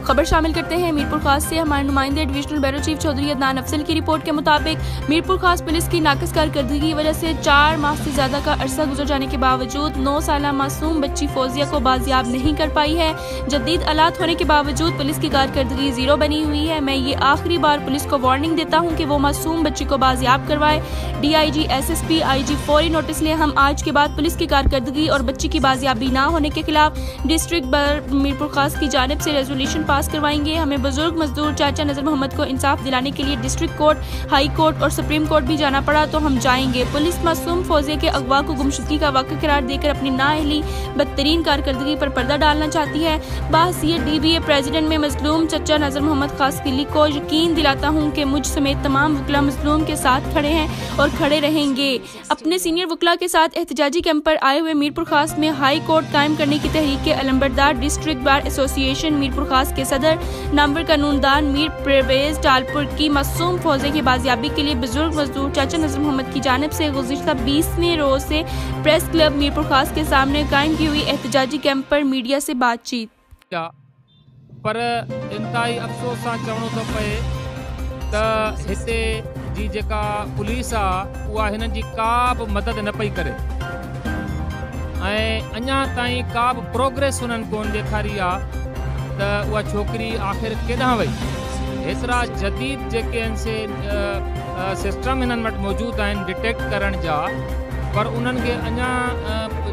खबर शामिल करते हैं मीरपुर खास से। हमारे नुमाइंदे divisional bureau chief Chaudhry Adnan Afzal की रिपोर्ट के मुताबिक मीरपुर खास पुलिस की नाकस कारकर्दगी की वजह से 4 माह से ज्यादा का अरसा गुजर जाने के बावजूद 9 साल मासूम बच्ची फौजिया को बाजियाब नहीं कर पाई है। जदीद आलात होने के बावजूद पुलिस की कारकर्दगी जीरो बनी हुई है। मैं ये आखिरी बार पुलिस को वार्निंग देता हूँ कि वो मासूम बच्ची को बाजियाब करवाए। DIG SSP IG फौरी नोटिस लें। हम आज के बाद पुलिस की कारकर्दगी और बच्ची की बाजियाबी ना होने के खिलाफ डिस्ट्रिक्ट मीरपुर खास की जानिब से रेजोल्यूशन पास करवाएंगे। हमें बुजुर्ग मजदूर चाचा नजर मोहम्मद को इंसाफ दिलाने के लिए डिस्ट्रिक्ट कोर्ट, हाई कोर्ट और सुप्रीम कोर्ट भी जाना पड़ा तो हम जाएंगे। पुलिस मासूम फौजिया के अगवा को गुमशुदगी का वाक़या करार देकर अपनी नाअहली बदतरीन कारकर्दगी पर पर्दा डालना चाहती है। बाहसीयत DBA प्रेसिडेंट में मजलूम चचा नजर मोहम्मद खास किली को यकीन दिलाता हूँ कि मुझ समेत तमाम वकला मजलूम के साथ खड़े हैं और खड़े रहेंगे। अपने सीनियर वकला के साथ एहतजाजी कैंप पर आए हुए मीरपुर खास में हाई कोर्ट कायम करने की तहरीक के अलंबरदार डिस्ट्रिक्ट बार एसोसिएशन मीरपुर खास के सदर नंबर कानूनदान मीर परवेज टालपुर की मासूम फौजे की बाजियाबी के लिए बुजुर्ग मजदूर चाचा नजर मोहम्मद की जानिब से गुज़िश्ता 20वें रोज से प्रेस क्लब मीरपुर खास के सामने कायम की हुई एहतजाजी कैंप पर मीडिया से बातचीत। पर इंतहाई अफसोस सां चवणो थो पए त हिते जी जेका पुलिस आहे उहा हिननि जी का बि मदद न पई करे ऐं अञा ताईं का बि प्रोग्रेस हुननि कोन ॾेखारी आहे त उहा छोकिरी आख़िर केॾांहुं वई। हेतिरा जदीद जेके आहिनि से सिस्टम हिननि वटि मौजूदु आहिनि डिटेक्ट करण जा, पर उन्हनि खे अञा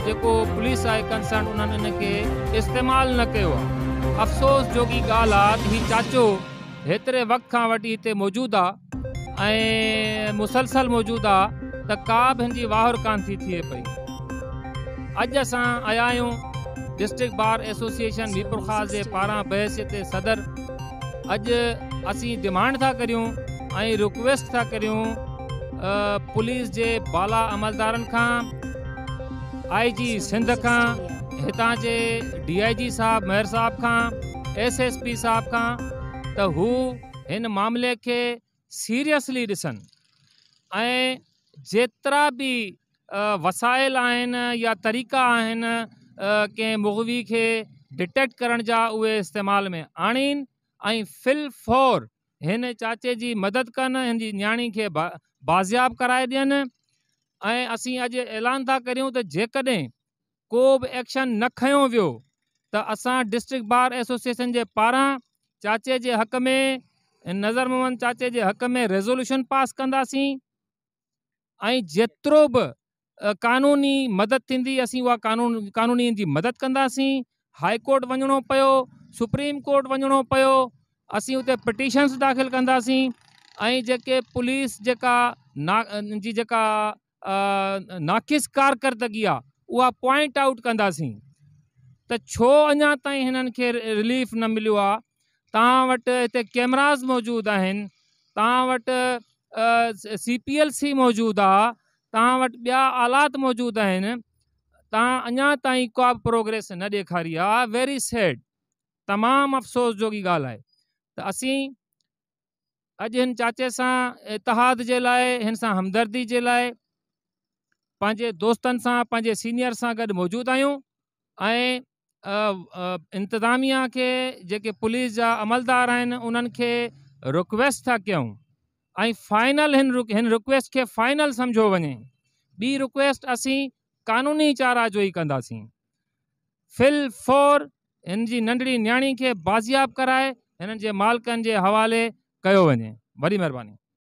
जेको पुलिस आहे कंसर्न उन्हनि इन खे इस्तेमालु न कयो आहे। अफ़सोस जोगी ॻाल्हि आहे त हीउ चाचो हेतिरे वक़्त खां वठी हिते मौजूदु आहे ऐं मुसलसल मौजूदु आहे त का बि हिन जी वाहुर कान थी थिए पई। अॼु असां आया आहियूं डिस्ट्रिक्ट बार एसोसिएशन मीरपुर खास जे पारां बहसियत सदर। अॼु असीं डिमांड था करियूं ऐं रिक्वेस्ट था करियूं पुलिस जे बाला अमलदारनि खां, IG सिंध खां, हितां जे DIG साहब मेयर साहब खां, SSP साहब खां त हू हिन मामले खे सीरियसली ॾिसनि ऐं जेतिरा बि वसाइल आहिनि या तरीक़ा आहिनि कंहिं मुग़वी खे डिटेक्ट करण जा उहे इस्तेमाल में आणीनि ऐं फिल फौर हिन चाचे जी मदद कनि, हिन जी न्याणी खे बाज़ियाब कराए ॾियनि। ऐं असीं अॼु ऐलान था करियूं त जेकॾहिं को बि एक्शन न खयों वियो त असां डिस्ट्रिक्ट बार एसोसिएशन जे पारां चाचे जे हक़ में, नज़र मोहम्मद चाचे जे हक़ में रेज़ोल्यूशन पास कंदासीं ऐं जेतिरो बि कानूनी मदद थींदी असीं उहा कानूनी जी मदद कंदासीं। हाई कोर्ट वञिणो पियो, सुप्रीम कोर्ट वञिणो पियो, असीं उते पिटीशन्स दाख़िल कंदासीं ऐं जेके पुलिस जेका नाक़िस कारकर्दगी आहे उहा पॉइंट आउट कंदासीं त छो अञा ताईं हिननि खे रिलीफ न मिलियो आहे। तव्हां वटि हिते कैमरास मौजूदु आहिनि, तव्हां वटि CPLC मौजूदु आहे, तव्हां वटि ॿिया आलात मौजूदु आहिनि, तव्हां अञा ताईं का बि प्रोग्रेस न ॾेखारी आहे। वेरी सैड, तमामु अफ़सोस जोगी ॻाल्हि आहे त असीं अॼु हिन चाचे सां इतिहाद जे लाइ, हिन सां हमदर्दी जे लाइ पंहिंजे दोस्तनि सां, पंहिंजे सीनियर सां गॾु मौजूदु आहियूं ऐं इंतिज़ामिया खे, जेके पुलिस जा अमलदार आहिनि उन्हनि खे रिक्वेस्ट था कयूं ऐं फाइनल हिन रिक्वेस्ट खे फाइनल सम्झो वञे। ॿी रिक्वेस्ट असीं कानूनी चारा जो ई कंदासीं। फिल फौर हिन जी नंढड़ी न्याणी खे बाज़ियाब कराए हिननि जे मालिकनि जे हवाले कयो वञे। वॾी महिरबानी।